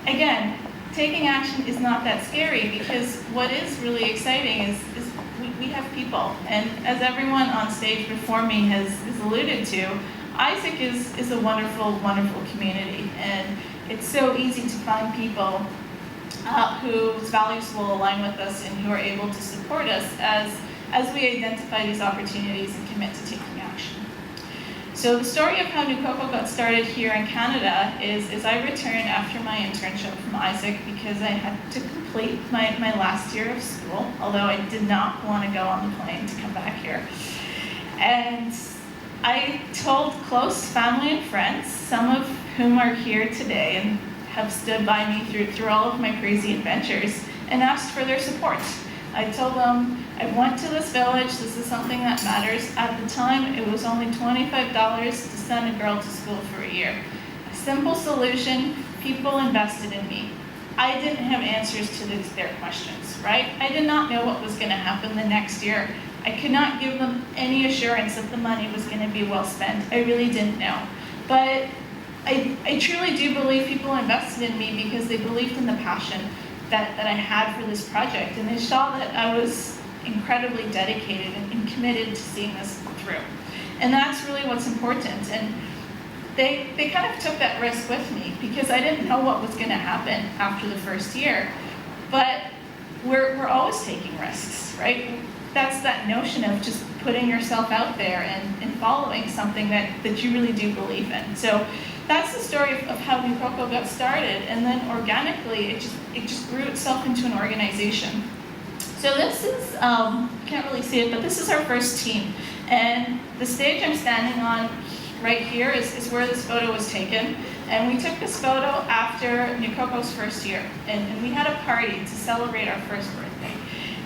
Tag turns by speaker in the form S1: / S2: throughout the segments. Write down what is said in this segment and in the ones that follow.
S1: And again, taking action is not that scary, because what is really exciting is we have people. And as everyone on stage before me has alluded to, AIESEC is a wonderful, wonderful community. And it's so easy to find people whose values will align with us and who are able to support us as we identify these opportunities and commit to taking action. So the story of how New Cocoa got started here in Canada is I returned after my internship from AIESEC because I had to complete my last year of school, although I did not want to go on the plane to come back here. And I told close family and friends, some of whom are here today and have stood by me through all of my crazy adventures, and asked for their support. I told them, I went to this village, this is something that matters. At the time, it was only $25 to send a girl to school for a year. A simple solution, people invested in me. I didn't have answers to their questions, right? I did not know what was gonna happen the next year. I could not give them any assurance that the money was gonna be well spent. I really didn't know. But I truly do believe people invested in me because they believed in the passion that I had for this project, and they saw that I was incredibly dedicated and committed to seeing this through. And that's really what's important. And they kind of took that risk with me because I didn't know what was going to happen after the first year. But we're always taking risks, right? That's that notion of just putting yourself out there and following something that you really do believe in. So that's the story of how New Cocoa got started, and then organically it just grew itself into an organization. So this is, can't really see it, but this is our first team. And the stage I'm standing on right here is where this photo was taken. And we took this photo after New Cocoa's first year. And we had a party to celebrate our first birthday.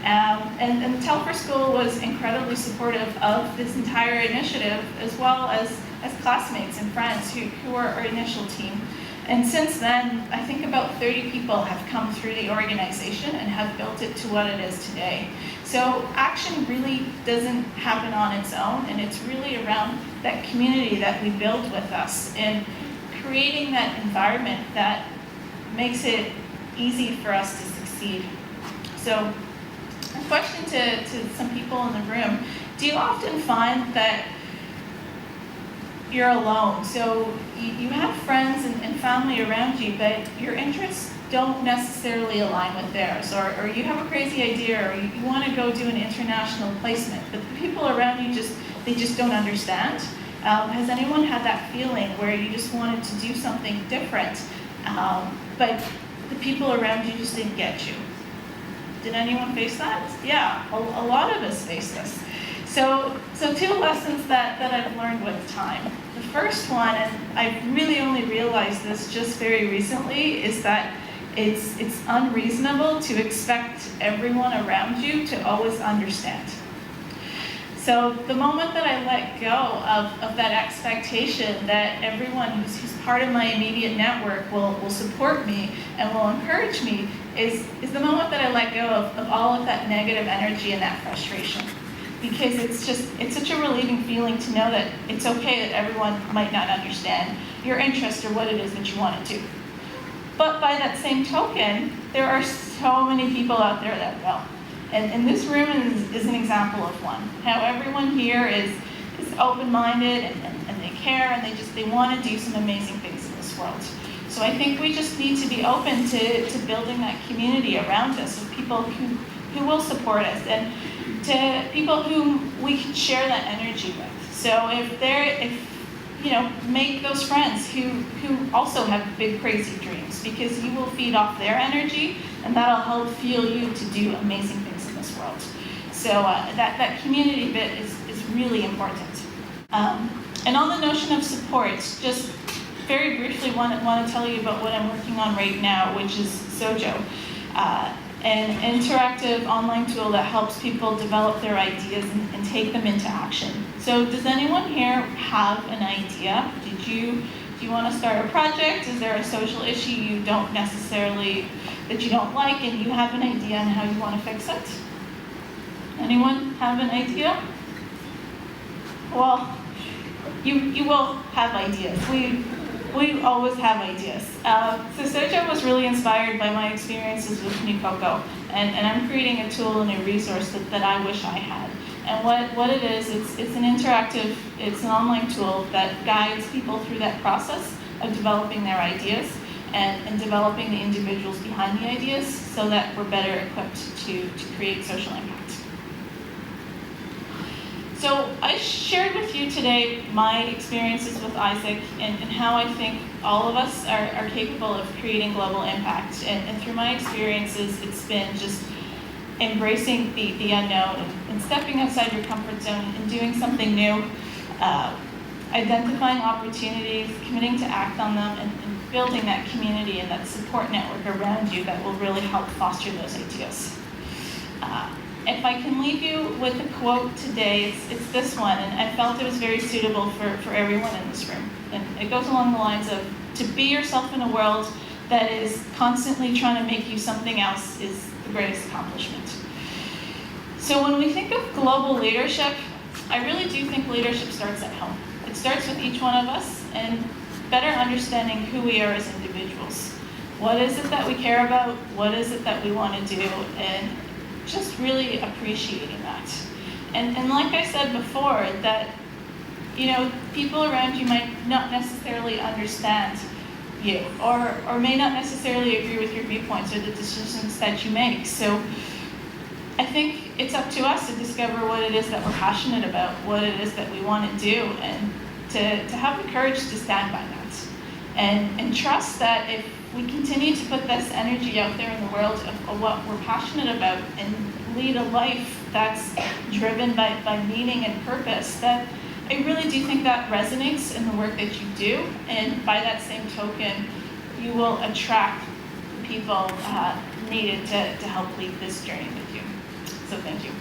S1: And Telfer School was incredibly supportive of this entire initiative, as well as classmates and friends who were our initial team. And since then, I think about 30 people have come through the organization and have built it to what it is today. So action really doesn't happen on its own, and it's really around that community that we build with us and creating that environment that makes it easy for us to succeed. So a question to some people in the room, do you often find that you're alone? So you have friends and family around you, but your interests don't necessarily align with theirs, or you have a crazy idea, or you want to go do an international placement, but the people around you they just don't understand. Has anyone had that feeling where you just wanted to do something different, but the people around you just didn't get you? Did anyone face that? Yeah, a lot of us face this. So two lessons that I've learned with time. The first one, and I've really only realized this just very recently, is that it's unreasonable to expect everyone around you to always understand. So the moment that I let go of that expectation that everyone who's part of my immediate network will support me and will encourage me is the moment that I let go of all of that negative energy and that frustration. Because it's such a relieving feeling to know that it's okay that everyone might not understand your interest or what it is that you want to do. But by that same token, there are so many people out there that will. And this room is an example of one. How everyone here is open-minded and they care, and they want to do some amazing things in this world. So I think we just need to be open to building that community around us of people who will support us, and to people whom we can share that energy with. So make those friends who also have big, crazy dreams, because you will feed off their energy, and that'll help fuel you to do amazing things in this world. So that community bit is really important. And on the notion of support, just very briefly want to tell you about what I'm working on right now, which is Si Jiao, an interactive online tool that helps people develop their ideas and take them into action. So does anyone here have an idea? Do you want to start a project? Is there a social issue you don't necessarily, that you don't like, and you have an idea on how you want to fix it? Anyone have an idea? Well, you will have ideas. We always have ideas. So Si Jiao was really inspired by my experiences with Nikoko, and I'm creating a tool and a resource that I wish I had. And what it is, it's an interactive, it's an online tool that guides people through that process of developing their ideas and developing the individuals behind the ideas so that we're better equipped to create social impact. So I shared with you today my experiences with AIESEC and how I think all of us are capable of creating global impact. And through my experiences, it's been just embracing the unknown and stepping outside your comfort zone and doing something new, identifying opportunities, committing to act on them, and building that community and that support network around you that will really help foster those ideas. If I can leave you with a quote today, it's this one, and I felt it was very suitable for everyone in this room. And it goes along the lines of, to be yourself in a world that is constantly trying to make you something else is the greatest accomplishment. So when we think of global leadership, I really do think leadership starts at home. It starts with each one of us and better understanding who we are as individuals. What is it that we care about? What is it that we want to do? And just really appreciating that. And like I said before, that people around you might not necessarily understand you or may not necessarily agree with your viewpoints or the decisions that you make. So I think it's up to us to discover what it is that we're passionate about, what it is that we want to do, and to have the courage to stand by that. And trust that if we continue to put this energy out there in the world of what we're passionate about and lead a life that's driven by meaning and purpose, that I really do think that resonates in the work that you do. And by that same token, you will attract the people needed to help lead this journey with you. So thank you.